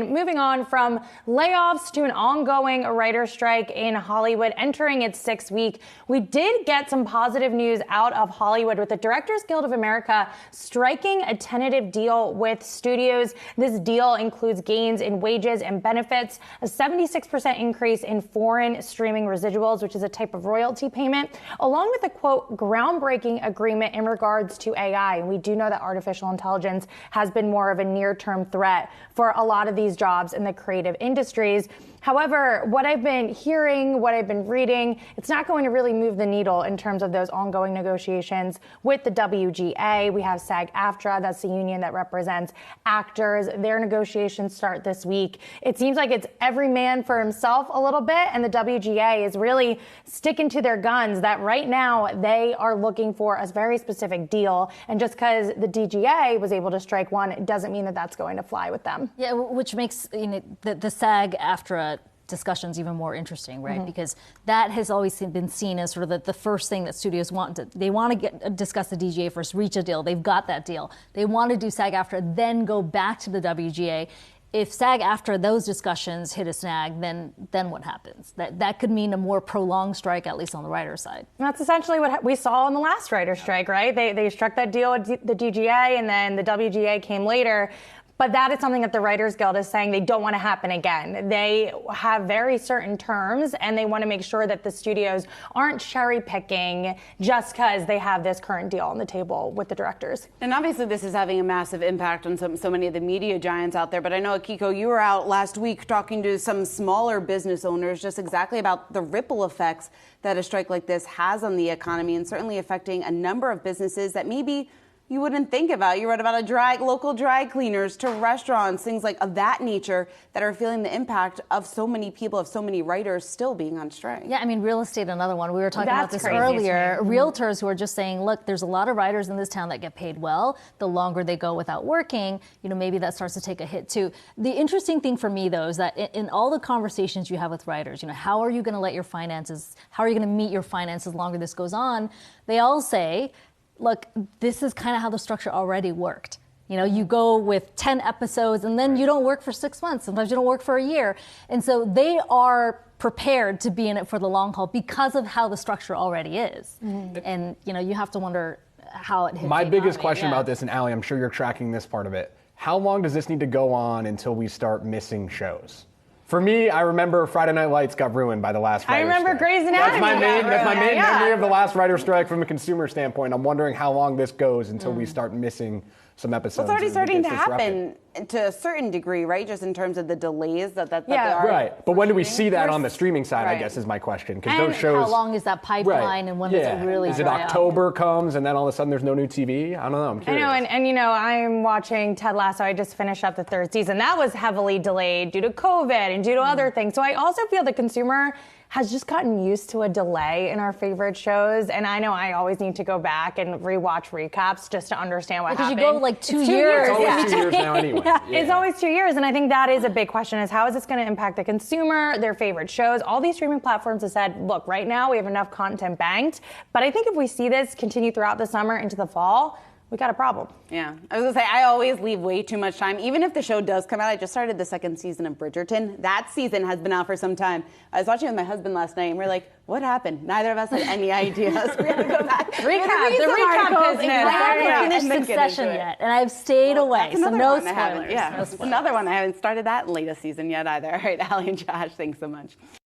And moving on from layoffs to an ongoing writer strike in Hollywood entering its 6th week, we did get some positive news out of Hollywood with the Directors Guild of America striking a tentative deal with studios. This deal includes gains in wages and benefits, a 76% increase in foreign streaming residuals, which is a type of royalty payment, along with a, quote, groundbreaking agreement in regards to AI. And we do know that artificial intelligence has been more of a near-term threat for a lot of these jobs in the creative industries. However, what I've been hearing, what I've been reading, it's not going to really move the needle in terms of those ongoing negotiations with the WGA. We have SAG-AFTRA, that's the union that represents actors. Their negotiations start this week. It seems like it's every man for himself a little bit, and the WGA is really sticking to their guns that right now they are looking for a very specific deal. And just because the DGA was able to strike one, it doesn't mean that that's going to fly with them. Yeah, which makes the SAG-AFTRA discussions even more interesting, right? Mm-hmm. Because that has always been seen as sort of the first thing that studios want to. They want to discuss the DGA first, reach a deal. They've got that deal. They want to do SAG-AFTRA, then go back to the WGA. If SAG-AFTRA those discussions hit a snag, then what happens? That could mean a more prolonged strike, at least on the writer's side. And that's essentially what we saw in the last writer's strike, right? They struck that deal with the DGA, and then the WGA came later. But that is something that the Writers Guild is saying they don't want to happen again. They have very certain terms, and they want to make sure that the studios aren't cherry picking just because they have this current deal on the table with the directors. And obviously this is having a massive impact on so many of the media giants out there. But I know, Akiko, you were out last week talking to some smaller business owners just exactly about the ripple effects that a strike like this has on the economy, and certainly affecting a number of businesses that maybe you wouldn't think about. You read about local dry cleaners to restaurants, things like of that nature that are feeling the impact of so many people, of so many writers still being on strike. Yeah, I mean, real estate, another one. We were talking about this earlier. Realtors who are just saying, look, there's a lot of writers in this town that get paid well. The longer they go without working, maybe that starts to take a hit too. The interesting thing for me, though, is that in all the conversations you have with writers, how are you going to let your finances, how are you going to meet your finances longer this goes on? They all say, look, this is kind of how the structure already worked. You go with 10 episodes and then you don't work for 6 months. Sometimes you don't work for a year. And so they are prepared to be in it for the long haul because of how the structure already is. Mm-hmm. And, you have to wonder how it hits My biggest question about this, and Allie, I'm sure you're tracking this part of it. How long does this need to go on until we start missing shows? For me, I remember Friday Night Lights got ruined by the last writer's strike. I remember Grey's Anatomy. That's my main memory of the last writer's strike from a consumer standpoint. I'm wondering how long this goes until we start missing some episodes. Well, it's already starting to happen to a certain degree, right? Just in terms of the delays that they are. Right. But when do we see that on the streaming side, I guess, is my question. Because those shows. How long is that pipeline and when does it really Is it October comes and then all of a sudden there's no new TV? I don't know. I'm curious. I know, and I'm watching Ted Lasso. I just finished up the 3rd season. That was heavily delayed due to COVID and due to other things. So I also feel the consumer has just gotten used to a delay in our favorite shows. And I know I always need to go back and rewatch recaps just to understand what happened. Because you go like 2 years. It's always 2 years now anyway. It's always 2 years. And I think that is a big question, is how is this going to impact the consumer, their favorite shows? All these streaming platforms have said, look, right now we have enough content banked. But I think if we see this continue throughout the summer into the fall, we got a problem. Yeah. I was going to say, I always leave way too much time. Even if the show does come out, I just started the 2nd season of Bridgerton. That season has been out for some time. I was watching with my husband last night, and we're like, what happened? Neither of us had any idea. So we had to go back. The recap business. I haven't finished Succession yet, and I've stayed away, so no spoilers. It's another one. I haven't started that latest season yet either. All right, Allie and Josh, thanks so much.